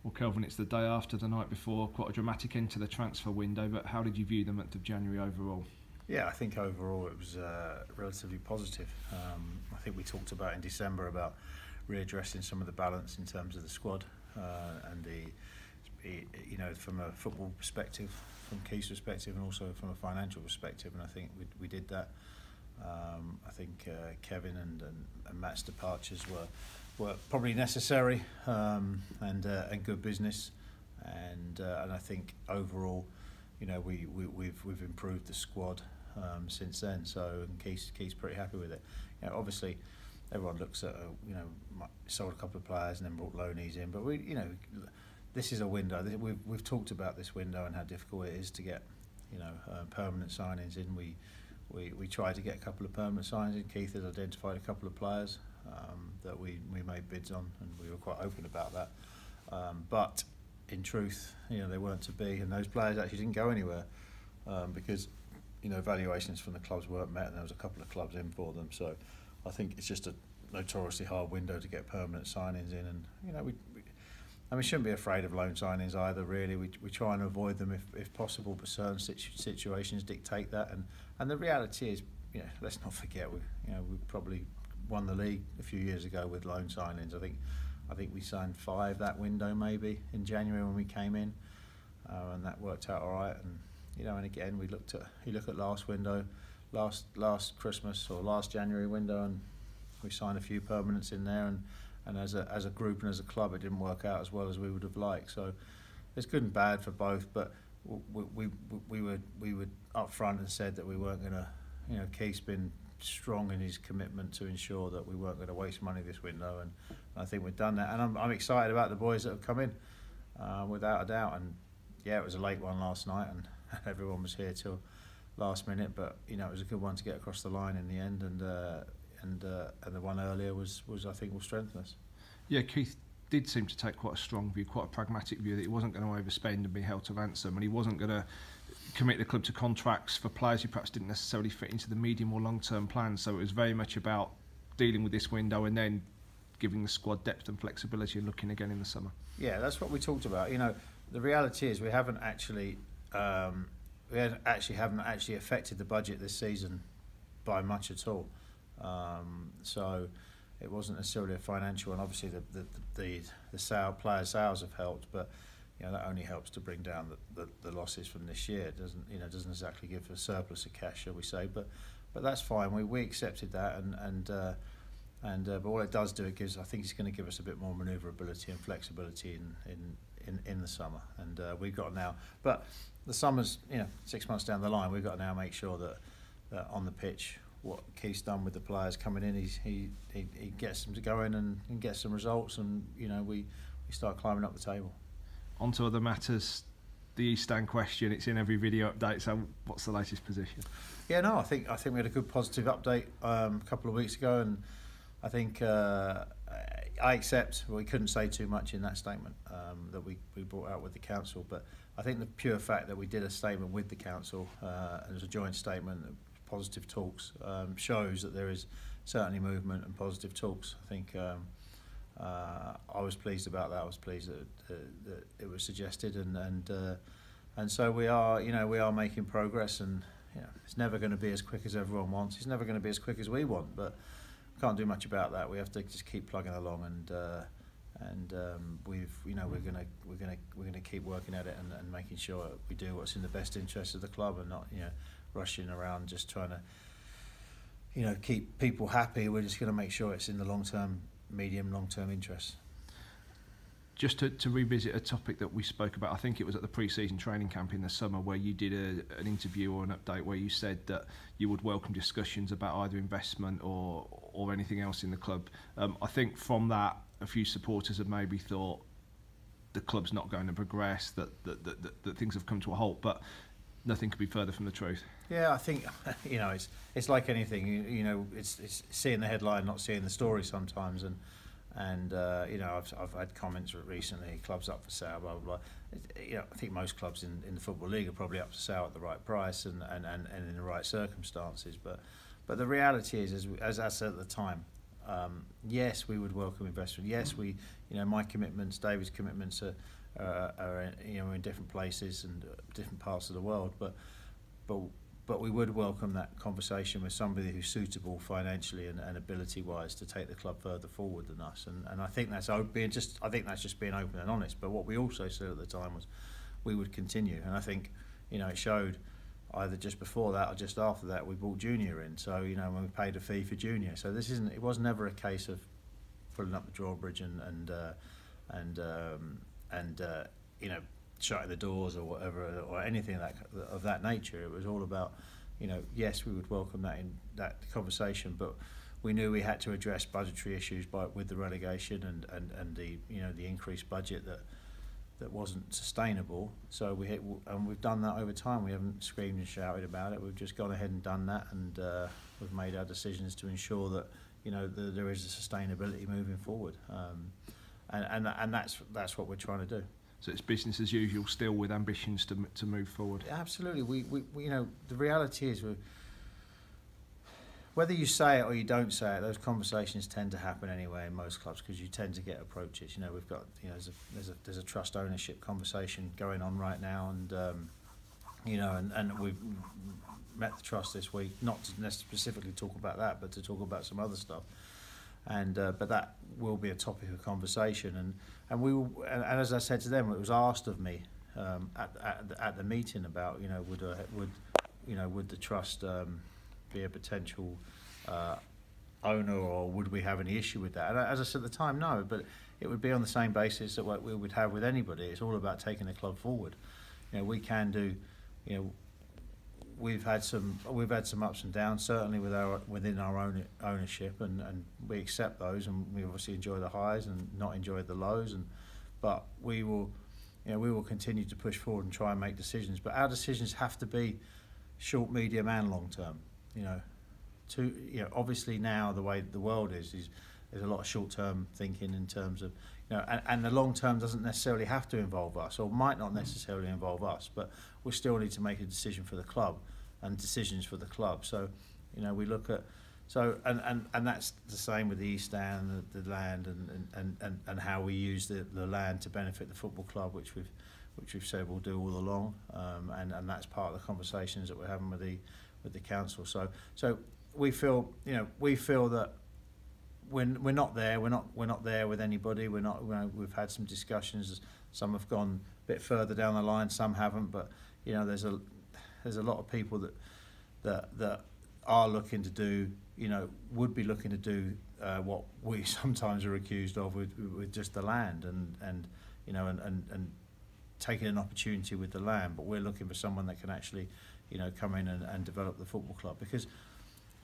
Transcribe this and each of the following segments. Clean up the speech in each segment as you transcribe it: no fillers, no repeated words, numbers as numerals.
Well, Kelvin, it's the day after the night before, quite a dramatic end to the transfer window, but how did you view the month of January overall? Yeah, I think overall it was relatively positive. I think we talked about in December about readdressing some of the balance in terms of the squad and from a football perspective, from Keith's perspective, and also from a financial perspective. And I think we did that. I think Kevin and Matt's departures were probably necessary and good business. And I think overall, we've improved the squad since then. So Keith's pretty happy with it. Obviously, everyone looks at sold a couple of players and then brought loanees in, but this is a window. We've talked about this window and how difficult it is to get permanent signings in. We tried to get a couple of permanent signings in. Keith has identified a couple of players that we made bids on, and we were quite open about that. But in truth, they weren't to be, and those players actually didn't go anywhere because valuations from the clubs weren't met, and there was a couple of clubs in for them. So I think it's just a notoriously hard window to get permanent signings in, and we shouldn't be afraid of loan signings either. Really, we try and avoid them if possible, but certain situations dictate that. And the reality is, let's not forget we probably won the league a few years ago with loan signings. I think we signed 5 that window maybe in January when we came in, and that worked out all right. And again you look at last window, last Christmas or last January window, and we signed a few permanents in there, and as a group and as a club it didn't work out as well as we would have liked. So it's good and bad for both, but we were up front and said that we weren't going to, Keith's been strong in his commitment to ensure that we weren't going to waste money this window, and I think we've done that, and I'm excited about the boys that have come in without a doubt. And yeah, it was a late one last night and everyone was here till last minute, but it was a good one to get across the line in the end, and the one earlier was I think will strengthen us. Yeah, Keith did seem to take quite a strong view, quite a pragmatic view, that he wasn't going to overspend and be held to ransom, and he wasn't going to commit the club to contracts for players who perhaps didn't necessarily fit into the medium or long-term plans. So it was very much about dealing with this window and then giving the squad depth and flexibility and looking again in the summer. Yeah, that's what we talked about. The reality is we haven't actually haven't affected the budget this season by much at all. So it wasn't necessarily a financial, and obviously the player sales have helped, but that only helps to bring down the losses from this year. It doesn't exactly give a surplus of cash, shall we say? But that's fine. We accepted that, but what it does do, I think it's going to give us a bit more manoeuvrability and flexibility in the summer, and we've got now. But the summer's 6 months down the line. We've got to now make sure that on the pitch, what Keith's done with the players coming in, he gets them to go in and get some results, and we start climbing up the table. On to other matters. The East Stand question, it's in every video update, so what's the latest position? Yeah, no, I think we had a good positive update a couple of weeks ago, and I think I accept we couldn't say too much in that statement that we brought out with the council, but I think the pure fact that we did a statement with the council as a joint statement, positive talks, shows that there is certainly movement and positive talks. I think I was pleased about that. I was pleased that it was suggested, and so we are making progress, and it's never going to be as quick as everyone wants. It's never going to be as quick as we want, but we can't do much about that. We have to just keep plugging along, and we're going to keep working at it and making sure we do what's in the best interest of the club, and not rushing around just trying to keep people happy. We're just going to make sure it's in the long-term interest. Just to revisit a topic that we spoke about, I think it was at the pre-season training camp in the summer, where you did an interview or an update where you said that you would welcome discussions about either investment or anything else in the club. I think from that, a few supporters have maybe thought the club's not going to progress, that things have come to a halt, but nothing could be further from the truth. Yeah, I think it's like anything. It's seeing the headline, not seeing the story sometimes, and I've had comments recently, clubs up for sale, blah blah blah. I think most clubs in the Football League are probably up for sale at the right price and in the right circumstances. But the reality is, as I said at the time, yes, we would welcome investment. Yes, my commitments, David's commitments are in different places and different parts of the world, but we would welcome that conversation with somebody who's suitable financially and ability-wise to take the club further forward than us. And I think that's just being open and honest. But what we also said at the time was we would continue, and I think it showed either just before that or just after that we brought Junior in. So when we paid a fee for Junior, so it was never a case of pulling up the drawbridge and shutting the doors or whatever or anything of that nature. It was all about, yes, we would welcome that in that conversation, but we knew we had to address budgetary issues with the relegation and the increased budget that wasn't sustainable. So we've done that over time. We haven't screamed and shouted about it. We've just gone ahead and done that, and we've made our decisions to ensure that there is a sustainability moving forward, and that's what we're trying to do. So it's business as usual still, with ambitions to move forward. Absolutely. We the reality is, whether you say it or you don't say it, those conversations tend to happen anyway in most clubs, because you tend to get approaches. We've got there's a trust ownership conversation going on right now, and we've met the trust this week, not to specifically talk about that, but to talk about some other stuff. And but that will be a topic of conversation, and we will, and as I said to them, it was asked of me at the meeting about would the trust be a potential owner, or would we have any issue with that? And as I said at the time, no, but it would be on the same basis that what we would have with anybody. It's all about taking the club forward. We can do, we've had some ups and downs, certainly within our own ownership, and we accept those, and we obviously enjoy the highs and not enjoy the lows, but we will continue to push forward and try and make decisions. But our decisions have to be short, medium, and long term. Obviously now the way the world is there's a lot of short term thinking in terms of and the long term doesn't necessarily have to involve us, or might not necessarily involve us, but we still need to make a decision for the club and decisions for the club. So we look at and that's the same with the East Stand, the land, and how we use the land to benefit the football club, which we've said we'll do all along, and that's part of the conversations that we're having with the council. So we feel that when we're not there with anybody. We've had some discussions. Some have gone a bit further down the line, some haven't. But there's a lot of people that are looking to do, would be looking to do what we sometimes are accused of with just the land and taking an opportunity with the land. But we're looking for someone that can actually come in and develop the football club, because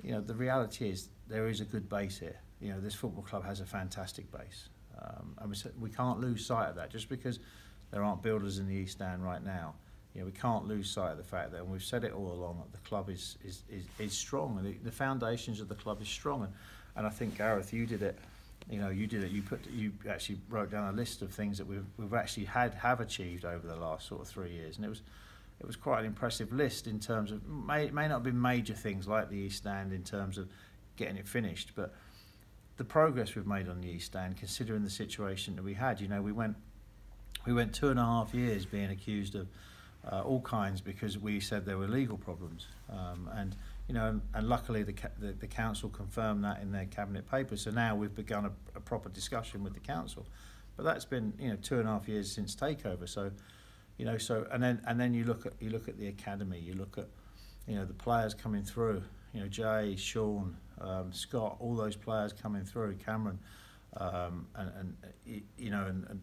the reality is there is a good base here. This football club has a fantastic base, and we can't lose sight of that. Just because there aren't builders in the East Stand right now, we can't lose sight of the fact that, and we've said it all along, that the club is strong, and the foundations of the club is strong. And I think, Gareth, you did it. You actually wrote down a list of things that we've actually have achieved over the last sort of 3 years, and it was quite an impressive list in terms of may not have been major things like the East Stand in terms of getting it finished, but the progress we've made on the East Stand, considering the situation that we had. We went 2.5 years being accused of all kinds because we said there were legal problems, and luckily the council confirmed that in their cabinet papers. So now we've begun a proper discussion with the council, but that's been 2.5 years since takeover. So and then you look at the academy, you look at the players coming through, Jay, Sean, Scott, all those players coming through, Cameron, and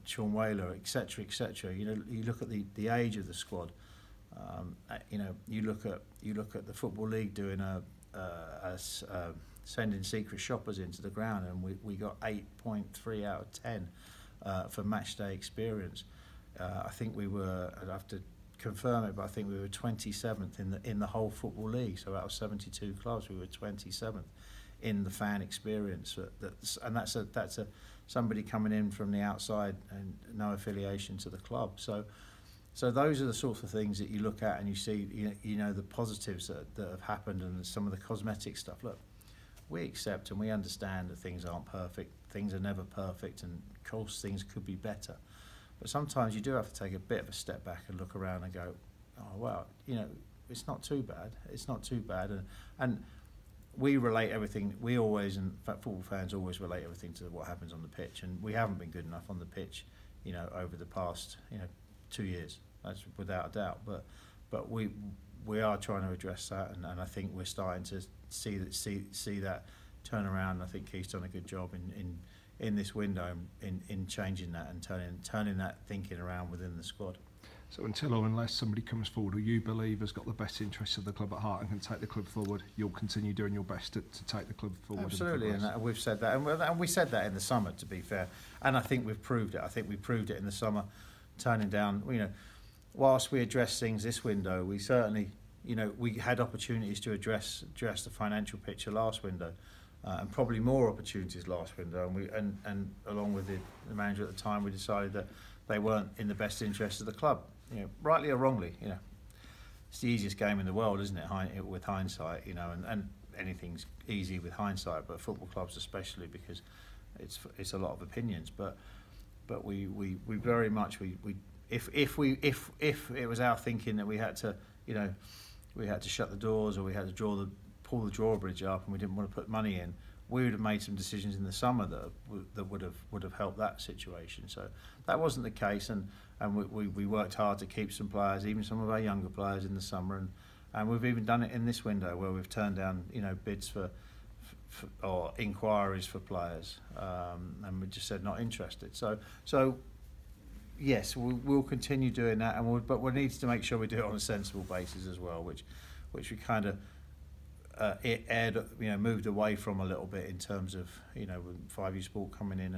Sean Whaler, etc. You look at the age of the squad. You look at the Football League doing sending secret shoppers into the ground, and we got 8.3 out of 10 for match day experience. I think we were, I'd have to confirm it, but I think we were 27th in the whole Football League. So out of 72 clubs, we were 27th in the fan experience. And that's somebody coming in from the outside and no affiliation to the club. So those are the sorts of things that you look at and you see, the positives that have happened, and some of the cosmetic stuff. Look, we accept and we understand that things aren't perfect. Things are never perfect, and of course things could be better. But sometimes you do have to take a bit of a step back and look around and go, oh well, you know, it's not too bad. It's not too bad, and we relate everything. We always, and football fans always relate everything to what happens on the pitch, and we haven't been good enough on the pitch, you know, over the past 2 years. That's without a doubt. But we are trying to address that, and I think we're starting to see that turn around. I think Keith's done a good job in this window in changing that and turning that thinking around within the squad. So until or unless somebody comes forward who you believe has got the best interests of the club at heart and can take the club forward, you'll continue doing your best to take the club forward. Absolutely, and we've said that, and we said that in the summer, to be fair, and I think we've proved it. I think we proved it in the summer, turning down, whilst we addressed things this window, we certainly, we had opportunities to address the financial picture last window, and probably more opportunities last window, and along with the manager at the time, we decided that they weren't in the best interest of the club. Rightly or wrongly, it's the easiest game in the world, isn't it? With hindsight, and anything's easy with hindsight, but football clubs especially, because it's a lot of opinions. But we very much if it was our thinking that we had to shut the doors, or we had to pull the drawbridge up, and we didn't want to put money in, we would have made some decisions in the summer that would have helped that situation. So that wasn't the case, and we worked hard to keep some players, even some of our younger players, in the summer, and we've even done it in this window where we've turned down bids for or inquiries for players, and we just said not interested. So yes, we'll continue doing that, but we need to make sure we do it on a sensible basis as well, which we kind of moved away from a little bit in terms of with 5U Sport coming in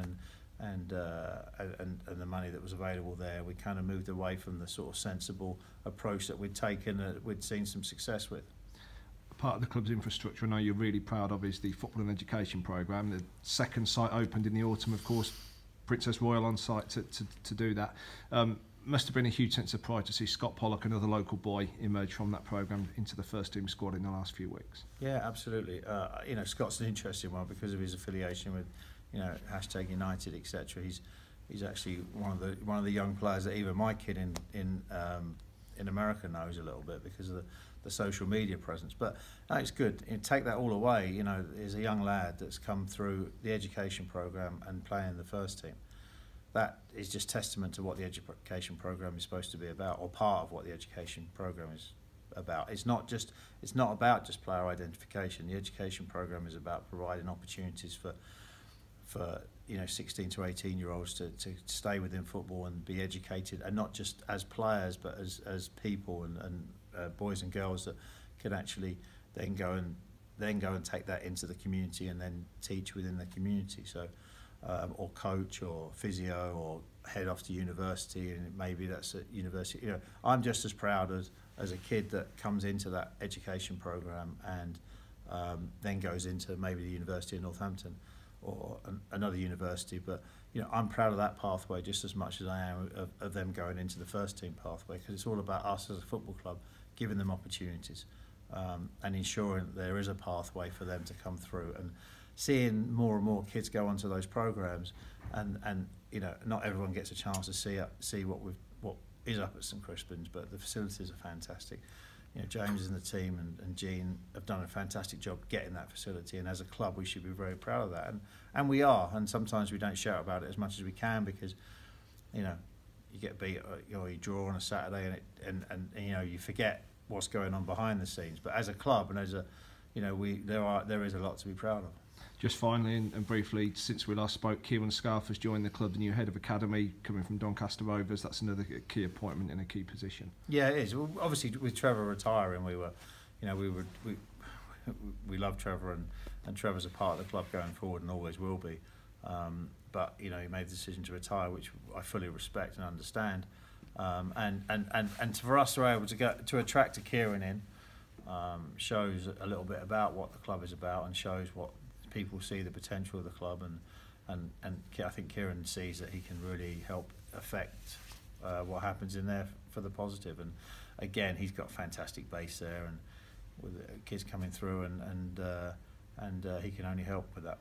and the money that was available there. We kind of moved away from the sort of sensible approach that we'd taken, that we'd seen some success with. Part of the club's infrastructure I know you're really proud of is the football and education programme. The second site opened in the autumn, of course, Princess Royal on site to do that. Must have been a huge sense of pride to see Scott Pollock, another local boy, emerge from that programme into the first team squad in the last few weeks. Yeah, absolutely. Scott's an interesting one because of his affiliation with, hashtag United, etc. He's actually one of the young players that even my kid in America knows a little bit because of the social media presence. But no, it's good. Take that all away. There's a young lad that's come through the education programme and playing in the first team. That is just testament to what the education programme is supposed to be about, or part of what the education programme is about. It's not about just player identification. The education programme is about providing opportunities for 16 to 18-year-olds to stay within football and be educated, and not just as players, but as people and boys and girls that can actually then go and take that into the community and then teach within the community. So. Or coach or physio or head off to university, and maybe that's at university. I'm just as proud as a kid that comes into that education programme and then goes into maybe the University of Northampton or another university. But I'm proud of that pathway just as much as I am of them going into the first team pathway, because it's all about us as a football club giving them opportunities and ensuring that there is a pathway for them to come through, and seeing more and more kids go onto those programs, and not everyone gets a chance to see what is up at St Crispin's, but the facilities are fantastic. James and the team and Jean have done a fantastic job getting that facility, and as a club we should be very proud of that, and we are. And sometimes we don't shout about it as much as we can, because you get beat or you draw on a Saturday and you forget what's going on behind the scenes. But as a club and as a there is a lot to be proud of. Just finally and briefly, since we last spoke, Kieran Scarf has joined the club, the new head of academy, coming from Doncaster Rovers. That's another key appointment in a key position. Yeah, it is. Well, obviously, with Trevor retiring, we love Trevor, and Trevor's a part of the club going forward and always will be. But he made the decision to retire, which I fully respect and understand. And for us to be able to attract a Kieran in shows a little bit about what the club is about, and shows what people see the potential of the club, and I think Kieran sees that he can really help affect what happens in there for the positive. And again, he's got a fantastic base there, and with kids coming through, and and he can only help with that.